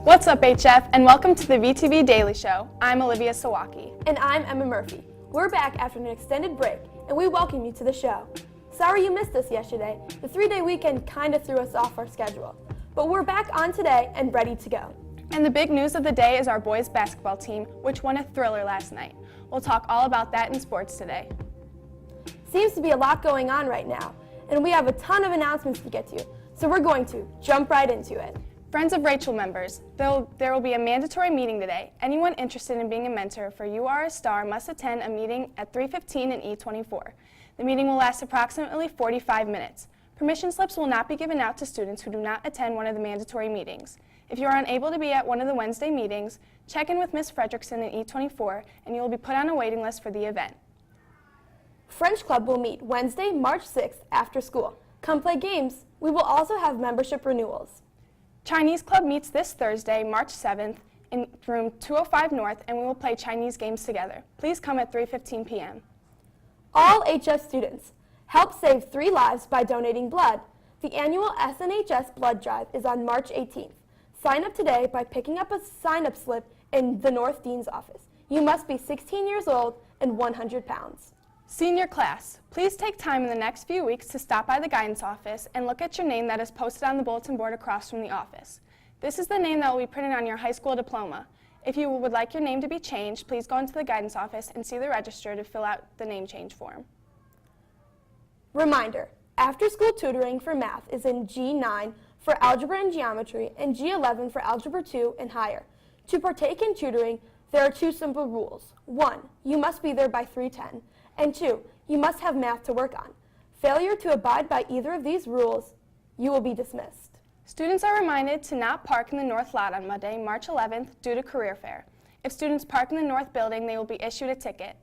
What's up, HF, and welcome to the VTV Daily Show. I'm Olivia Sawaki. And I'm Emma Murphy. We're back after an extended break, and we welcome you to the show. Sorry you missed us yesterday. The 3-day weekend kind of threw us off our schedule. But we're back on today and ready to go. And the big news of the day is our boys basketball team, which won a thriller last night. We'll talk all about that in sports today. Seems to be a lot going on right now, and we have a ton of announcements to get to, so we're going to jump right into it. Friends of Rachel members, there will be a mandatory meeting today. Anyone interested in being a mentor for You Are a Star must attend a meeting at 3:15 in E24. The meeting will last approximately 45 minutes. Permission slips will not be given out to students who do not attend one of the mandatory meetings. If you are unable to be at one of the Wednesday meetings, check in with Ms. Fredrickson in E24 and you will be put on a waiting list for the event. French Club will meet Wednesday, March 6th after school. Come play games. We will also have membership renewals. Chinese Club meets this Thursday, March 7th in room 205 North, and we will play Chinese games together. Please come at 3:15 p.m. All HF students, help save 3 lives by donating blood. The annual SNHS blood drive is on March 18th. Sign up today by picking up a sign-up slip in the North Dean's office. You must be 16 years old and 100 pounds. Senior class, please take time in the next few weeks to stop by the guidance office and look at your name that is posted on the bulletin board across from the office. This is the name that will be printed on your high school diploma. If you would like your name to be changed, please go into the guidance office and see the register to fill out the name change form. Reminder, after-school tutoring for math is in G9 for algebra and geometry and G11 for algebra 2 and higher. To partake in tutoring, there are 2 simple rules. 1, you must be there by 3:10. And 2, you must have math to work on. Failure to abide by either of these rules, you will be dismissed. Students are reminded to not park in the North Lot on Monday, March 11th due to career fair. If students park in the North Building, they will be issued a ticket.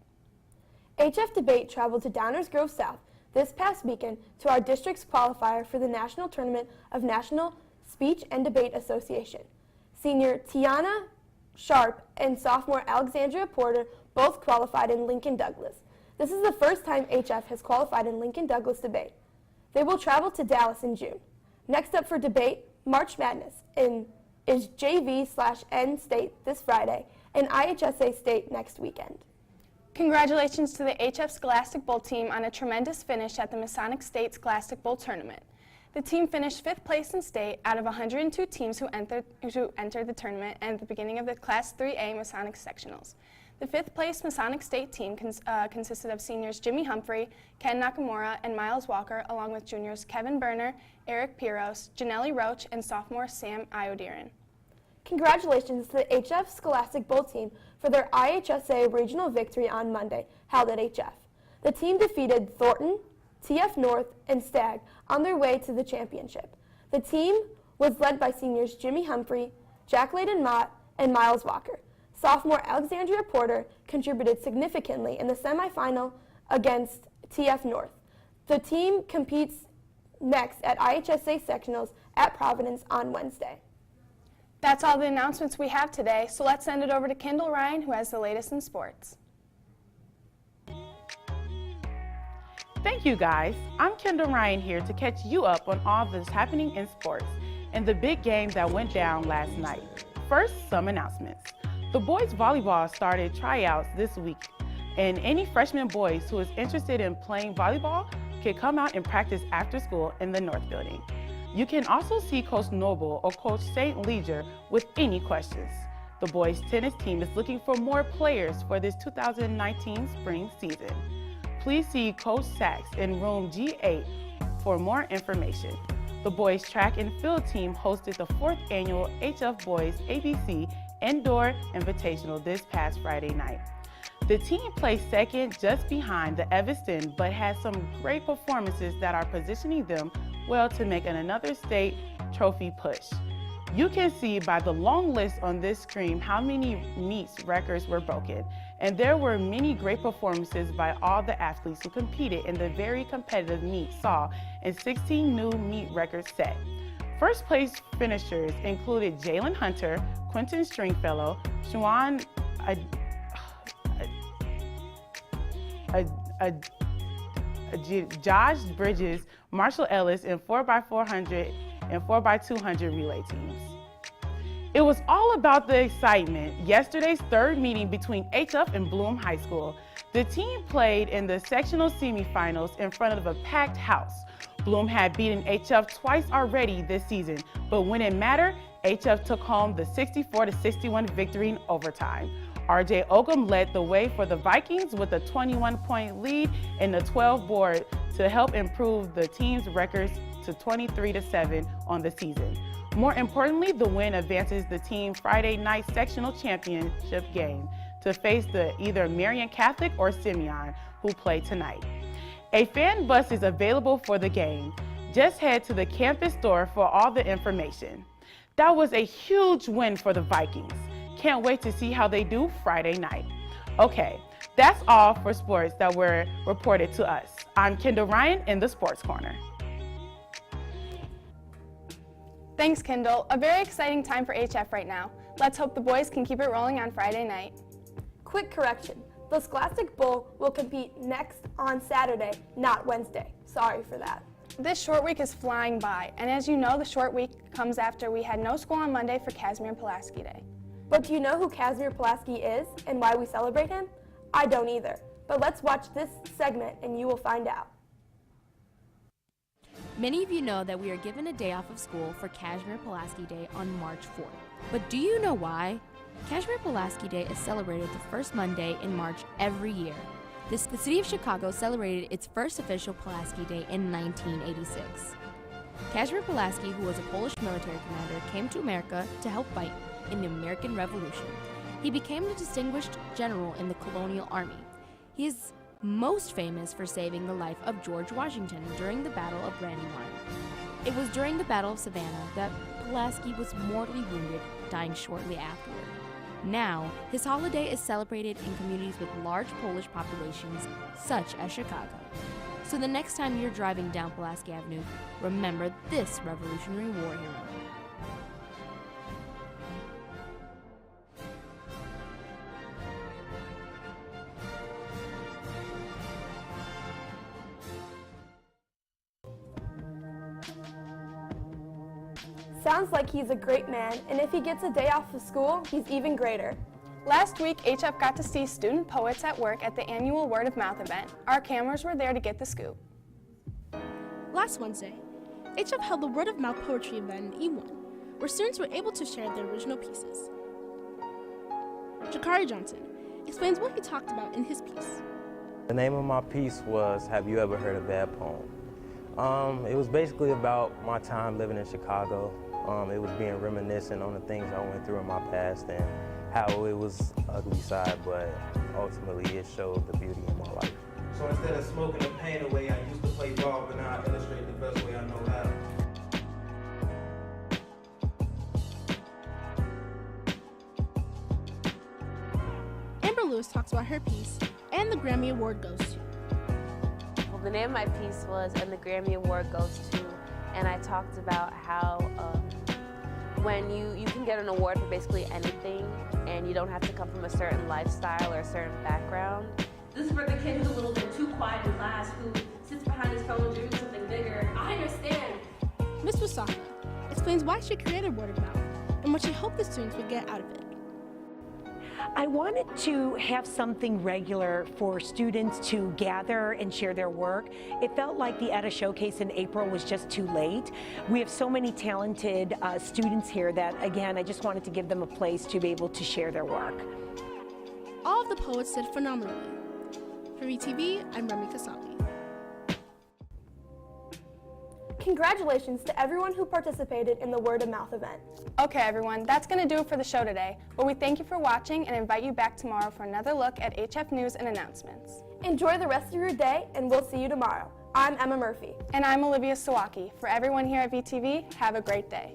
HF Debate traveled to Downers Grove South this past weekend to our district's qualifier for the National Tournament of National Speech and Debate Association. Senior Tiana Sharp and sophomore Alexandria Porter both qualified in Lincoln Douglas. This is the first time HF has qualified in Lincoln Douglas debate. They will travel to Dallas in June. Next up for debate, March Madness is JV/N State this Friday and IHSA State next weekend. Congratulations to the HF Scholastic Bowl team on a tremendous finish at the Masonic State Scholastic Bowl Tournament. The team finished 5th place in state out of 102 teams who entered the tournament at the beginning of the Class 3A Masonic Sectionals. The 5th place Masonic State team consisted of seniors Jimmy Humphrey, Ken Nakamura, and Miles Walker, along with juniors Kevin Berner, Eric Piros, Janelli Roach, and sophomore Sam Iodiran. Congratulations to the HF Scholastic Bowl team for their IHSA regional victory on Monday, held at HF. The team defeated Thornton, TF North, and Stagg on their way to the championship. The team was led by seniors Jimmy Humphrey, Jack Layden Mott, and Miles Walker. Sophomore Alexandria Porter contributed significantly in the semifinal against TF North. The team competes next at IHSA Sectionals at Providence on Wednesday. That's all the announcements we have today, so let's send it over to Kendall Ryan, who has the latest in sports. Thank you, guys. I'm Kendall Ryan here to catch you up on all that's happening in sports and the big game that went down last night. First, some announcements. The boys volleyball started tryouts this week, and any freshman boys who is interested in playing volleyball can come out and practice after school in the North Building. You can also see Coach Noble or Coach St. Leger with any questions. The boys tennis team is looking for more players for this 2019 spring season. Please see Coach Sachs in room G8 for more information. The boys track and field team hosted the 4th annual HF Boys ABC Indoor Invitational this past Friday night. The team placed second just behind the Evanston, but had some great performances that are positioning them well to make another state trophy push. You can see by the long list on this screen how many meets records were broken, and there were many great performances by all the athletes who competed in the very competitive meet saw and 16 new meet records set. First place finishers included Jalen Hunter, Quentin Stringfellow, Shawan Josh Bridges, Marshall Ellis, and 4x400 and 4x200 relay teams. It was all about the excitement. Yesterday's third meeting between HF and Bloom High School. The team played in the sectional semifinals in front of a packed house. Bloom had beaten HF twice already this season, but when it mattered, HF took home the 64-61 victory in overtime. RJ Ogham led the way for the Vikings with a 21-point lead in the 12 board to help improve the team's records to 23-7 on the season. More importantly, the win advances the team Friday night sectional championship game to face the either Marian Catholic or Simeon, who play tonight. A fan bus is available for the game. Just head to the campus store for all the information. That was a huge win for the Vikings. Can't wait to see how they do Friday night. Okay, that's all for sports that were reported to us. I'm Kendall Ryan in the Sports Corner. Thanks, Kendall. A very exciting time for HF right now. Let's hope the boys can keep it rolling on Friday night. Quick correction. The Scholastic Bowl will compete next on Saturday, not Wednesday. Sorry for that. This short week is flying by, and as you know, the short week comes after we had no school on Monday for Casimir Pulaski Day. But do you know who Casimir Pulaski is and why we celebrate him? I don't either. But let's watch this segment and you will find out. Many of you know that we are given a day off of school for Casimir Pulaski Day on March 4th. But do you know why? Casimir Pulaski Day is celebrated the first Monday in March every year. The city of Chicago celebrated its first official Pulaski Day in 1986. Casimir Pulaski, who was a Polish military commander, came to America to help fight in the American Revolution. He became a distinguished general in the colonial army. He is most famous for saving the life of George Washington during the Battle of Brandywine. It was during the Battle of Savannah that Pulaski was mortally wounded, dying shortly afterward. Now, his holiday is celebrated in communities with large Polish populations, such as Chicago. So the next time you're driving down Pulaski Avenue, remember this Revolutionary War hero. Sounds like he's a great man, and if he gets a day off of school, he's even greater. Last week, HF got to see student poets at work at the annual Word of Mouth event. Our cameras were there to get the scoop. Last Wednesday, HF held the Word of Mouth poetry event in E1, where students were able to share their original pieces. Jakari Johnson explains what he talked about in his piece. The name of my piece was Have You Ever Heard a Bad Poem? It was basically about my time living in Chicago. It was being reminiscent on the things I went through in my past and how it was ugly side, but ultimately it showed the beauty in my life. So instead of smoking the pain away, I used to play ball, but now I illustrate the best way I know how. Amber Lewis talks about her piece, and the Grammy Award goes to. Well, the name of my piece was And the Grammy Award Goes To, and I talked about how when you can get an award for basically anything, and you don't have to come from a certain lifestyle or a certain background. This is for the kid who's a little bit too quiet in class, who sits behind his phone dreaming of something bigger. I understand. Ms. Wasaka explains why she created Word of Mouth and what she hoped the students would get out of it. I wanted to have something regular for students to gather and share their work. It felt like the ETA Showcase in April was just too late. We have so many talented students here that, again, I just wanted to give them a place to be able to share their work. All of the poets did phenomenally. For VTV, I'm Remy Kasabi. Congratulations to everyone who participated in the Word of Mouth event. Okay, everyone, that's going to do it for the show today, but we thank you for watching and invite you back tomorrow for another look at HF News and announcements. Enjoy the rest of your day, and we'll see you tomorrow. I'm Emma Murphy. And I'm Olivia Sawaki. For everyone here at VTV, have a great day.